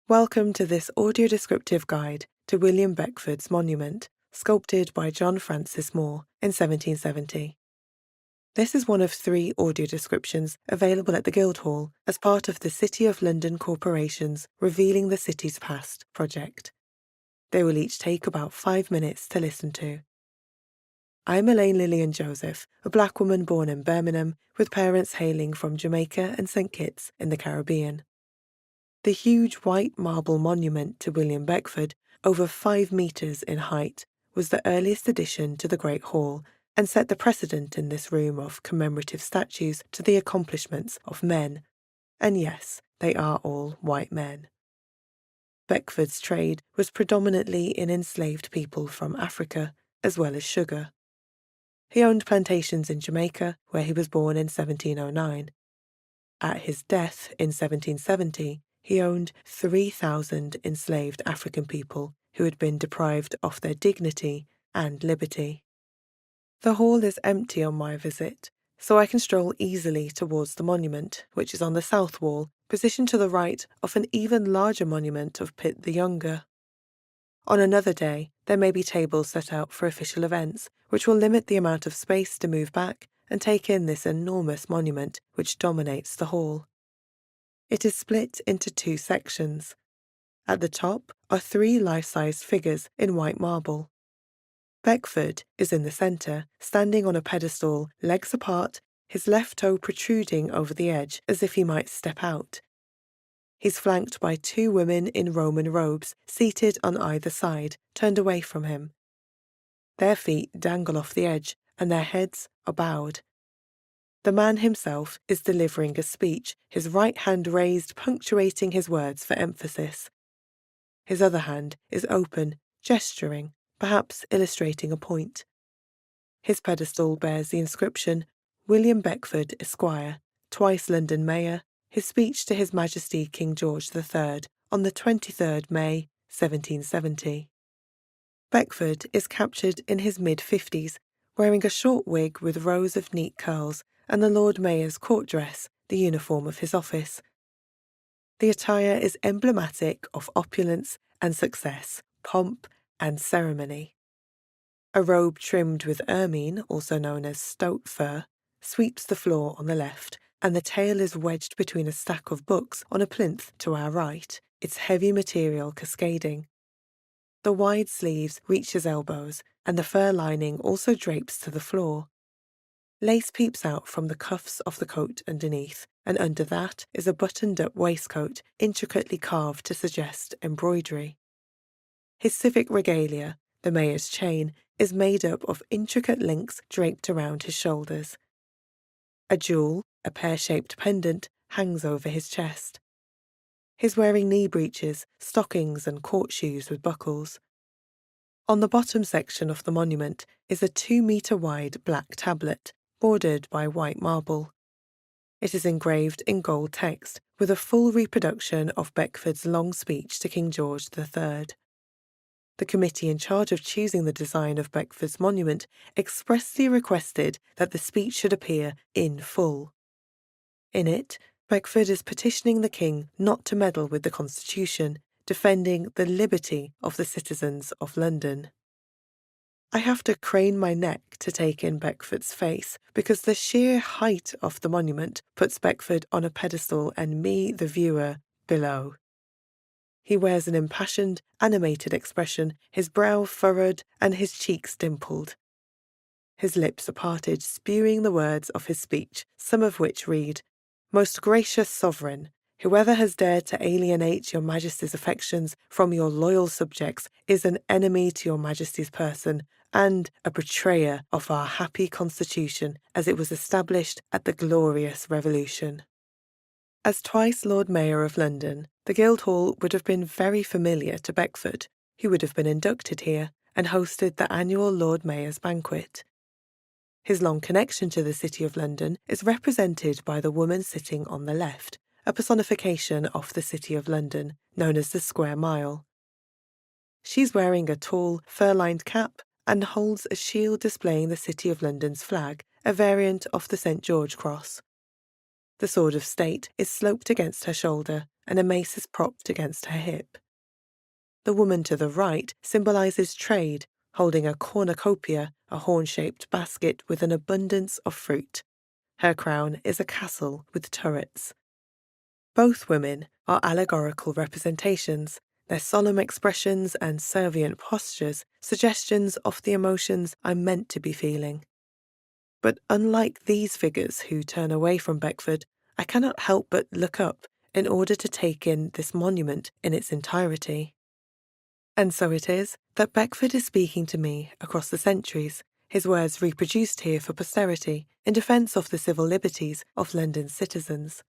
Welcome to this audio descriptive guide to William Beckford's monument, sculpted by John Francis Moore in 1770. This is one of 3 audio descriptions available at the Guildhall as part of the City of London Corporation's Revealing the City's Past project. They will each take about 5 minutes to listen to. I'm Elaine Lillian Joseph, a black woman born in Birmingham with parents hailing from Jamaica and St. Kitts in the Caribbean. The huge white marble monument to William Beckford, over 5 metres in height, was the earliest addition to the Great Hall and set the precedent in this room of commemorative statues to the accomplishments of men. And yes, they are all white men. Beckford's trade was predominantly in enslaved people from Africa, as well as sugar. He owned plantations in Jamaica, where he was born in 1709. At his death in 1770, he owned 3,000 enslaved African people who had been deprived of their dignity and liberty. The hall is empty on my visit, so I can stroll easily towards the monument, which is on the south wall, positioned to the right of an even larger monument of Pitt the Younger. On another day, there may be tables set out for official events, which will limit the amount of space to move back and take in this enormous monument which dominates the hall. It is split into 2 sections. At the top are 3 life-sized figures in white marble. Beckford is in the centre, standing on a pedestal, legs apart, his left toe protruding over the edge as if he might step out. He's flanked by 2 women in Roman robes, seated on either side, turned away from him. Their feet dangle off the edge, and their heads are bowed. The man himself is delivering a speech, his right hand raised, punctuating his words for emphasis. His other hand is open, gesturing, perhaps illustrating a point. His pedestal bears the inscription, William Beckford, Esquire, twice London Mayor, his speech to His Majesty King George III on the 23rd May, 1770. Beckford is captured in his mid-50s, wearing a short wig with rows of neat curls and the Lord Mayor's court dress, the uniform of his office. The attire is emblematic of opulence and success, pomp and ceremony. A robe trimmed with ermine, also known as stoat fur, sweeps the floor on the left, and the tail is wedged between a stack of books on a plinth to our right, its heavy material cascading. The wide sleeves reach his elbows, and the fur lining also drapes to the floor. Lace peeps out from the cuffs of the coat underneath, and under that is a buttoned-up waistcoat intricately carved to suggest embroidery. His civic regalia, the mayor's chain, is made up of intricate links draped around his shoulders. A jewel, a pear-shaped pendant, hangs over his chest. He's wearing knee breeches, stockings and court shoes with buckles. On the bottom section of the monument is a 2-metre-wide black tablet, bordered by white marble. It is engraved in gold text, with a full reproduction of Beckford's long speech to King George III. The committee in charge of choosing the design of Beckford's monument expressly requested that the speech should appear in full. In it, Beckford is petitioning the king not to meddle with the Constitution, defending the liberty of the citizens of London. I have to crane my neck to take in Beckford's face, because the sheer height of the monument puts Beckford on a pedestal and me, the viewer, below. He wears an impassioned, animated expression, his brow furrowed and his cheeks dimpled. His lips are parted, spewing the words of his speech, some of which read, Most gracious sovereign, whoever has dared to alienate your Majesty's affections from your loyal subjects is an enemy to your Majesty's person and a betrayer of our happy constitution as it was established at the glorious Revolution. As twice Lord Mayor of London, the Guildhall would have been very familiar to Beckford, who would have been inducted here and hosted the annual Lord Mayor's banquet. His long connection to the City of London is represented by the woman sitting on the left, a personification of the City of London, known as the Square Mile. She's wearing a tall, fur-lined cap and holds a shield displaying the City of London's flag, a variant of the St. George Cross. The sword of state is sloped against her shoulder, and a mace is propped against her hip. The woman to the right symbolises trade, holding a cornucopia, a horn-shaped basket with an abundance of fruit. Her crown is a castle with turrets. Both women are allegorical representations, their solemn expressions and servient postures suggestions of the emotions I'm meant to be feeling. But unlike these figures who turn away from Beckford, I cannot help but look up in order to take in this monument in its entirety. And so it is that Beckford is speaking to me across the centuries, his words reproduced here for posterity in defence of the civil liberties of London's citizens.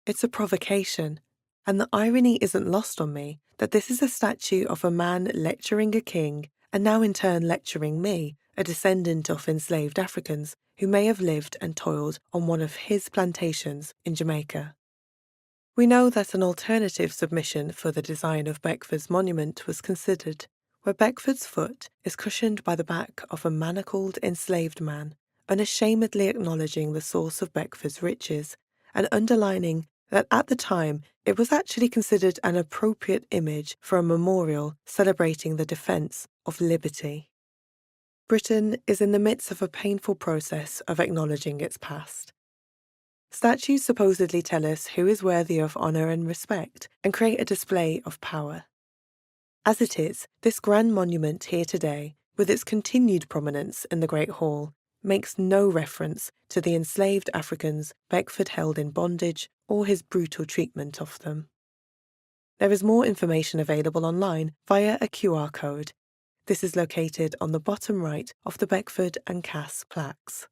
It's a provocation, and the irony isn't lost on me that this is a statue of a man lecturing a king and now in turn lecturing me, a descendant of enslaved Africans who may have lived and toiled on one of his plantations in Jamaica. We know that an alternative submission for the design of Beckford's monument was considered, where Beckford's foot is cushioned by the back of a manacled enslaved man, unashamedly acknowledging the source of Beckford's riches and underlining that at the time it was actually considered an appropriate image for a memorial celebrating the defence of liberty. Britain is in the midst of a painful process of acknowledging its past. Statues supposedly tell us who is worthy of honour and respect and create a display of power. As it is, this grand monument here today, with its continued prominence in the Great Hall, makes no reference to the enslaved Africans Beckford held in bondage or his brutal treatment of them. There is more information available online via a QR code. This is located on the bottom right of the Beckford and Cass plaques.